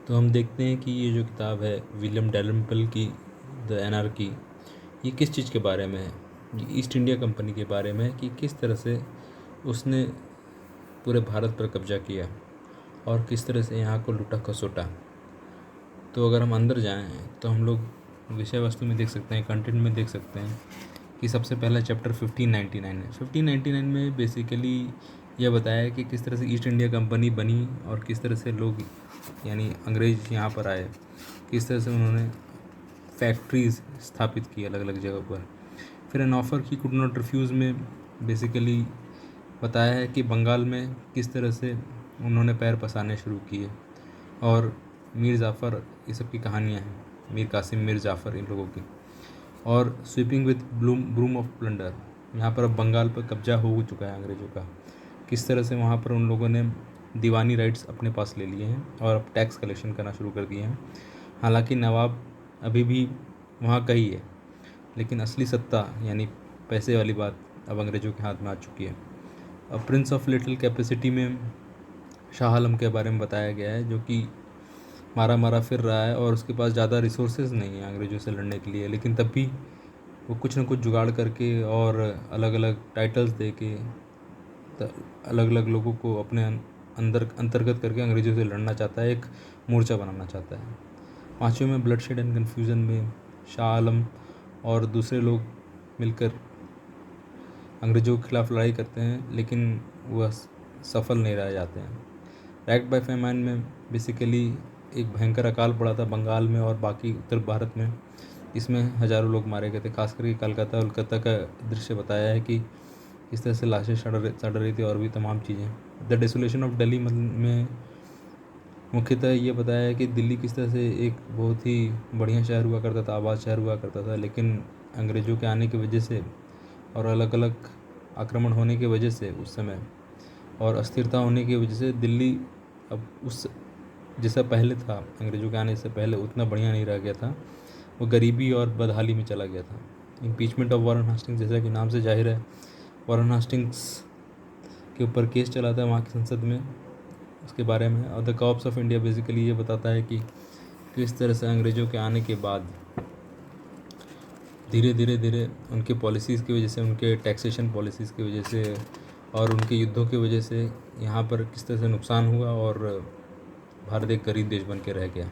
तो हम देखते हैं कि ये जो किताब है विलियम डैलिम्पल की द एनार्की, ये किस चीज़ के बारे में है। ये ईस्ट इंडिया कंपनी के बारे में है कि किस तरह से उसने पूरे भारत पर कब्जा किया और किस तरह से यहाँ को लूटा खसोटा। तो अगर हम अंदर जाएं तो हम लोग विषय वस्तु में देख सकते हैं, कंटेंट में देख सकते हैं कि सबसे पहला चैप्टर 1599 है। 1599 में बेसिकली यह बताया है कि किस तरह से ईस्ट इंडिया कंपनी बनी और किस तरह से लोग यानी अंग्रेज यहाँ पर आए, किस तरह से उन्होंने फैक्ट्रीज स्थापित की अलग अलग जगह पर। फिर an offer he could not refuse में बेसिकली बताया है कि बंगाल में किस तरह से उन्होंने पैर पसारने शुरू किए। और मीर जाफ़र, ये सब की कहानियाँ हैं, मीर कासिम, मीर जाफ़र, इन लोगों की। और sweeping with broom of plunder, यहाँ पर अब बंगाल पर कब्जा हो चुका है अंग्रेज़ों का। किस तरह से वहाँ पर उन लोगों ने दीवानी राइट्स अपने पास ले लिए हैं और अब टैक्स कलेक्शन करना शुरू कर दिए हैं। हालांकि नवाब अभी भी वहाँ का ही है, लेकिन असली सत्ता यानी पैसे वाली बात अब अंग्रेज़ों के हाथ में आ चुकी है। अब प्रिंस ऑफ लिटिल कैपेसिटी में शाह आलम के बारे में बताया गया है, जो कि मारा मारा फिर रहा है और उसके पास ज़्यादा रिसोर्सेज नहीं है अंग्रेज़ों से लड़ने के लिए, लेकिन तब भी वो कुछ न कुछ जुगाड़ करके और अलग अलग टाइटल्स दे के अलग अलग लोगों को अपने अंतर्गत करके अंग्रेज़ों से लड़ना चाहता है, एक मोर्चा बनाना चाहता है। पाँचवें में ब्लडशेड एंड कन्फ्यूज़न में शाह आलम और दूसरे लोग मिलकर अंग्रेज़ों के खिलाफ़ लड़ाई करते हैं, लेकिन वह सफल नहीं रह जाते हैं। रैक्ड बाय फैमाइन में बेसिकली एक भयंकर अकाल पड़ा था बंगाल में और बाकी उत्तर भारत में। इसमें हज़ारों लोग मारे गए थे। खास करके कलकत्ता का दृश्य बताया है कि किस तरह से लाशें सड़ रही थी और भी तमाम चीज़ें। द डेसोलेशन ऑफ दिल्ली में मुख्यतः ये बताया है कि दिल्ली किस तरह से एक बहुत ही बढ़िया शहर हुआ करता था, आबाद शहर हुआ करता था, लेकिन अंग्रेज़ों के आने की वजह से और अलग अलग आक्रमण होने की वजह से उस समय और अस्थिरता होने की वजह से दिल्ली अब उस जैसा पहले था अंग्रेज़ों के आने से पहले उतना बढ़िया नहीं रह गया था, वो गरीबी और बदहाली में चला गया था। इम्पीचमेंट ऑफ वॉरेन हास्टिंग्स, जैसा कि नाम से जाहिर है, वॉरेन हास्टिंग्स के ऊपर केस चला था वहाँ की संसद में उसके बारे में। और the cops of India basically ये बताता है कि किस तरह से अंग्रेज़ों के आने के बाद धीरे धीरे उनके पॉलिसीज़ की वजह से, उनके टैक्सेशन पॉलिसीज़ की वजह से और उनके युद्धों की वजह से यहाँ पर किस तरह से नुकसान हुआ और भारत एक गरीब देश बन के रह गया।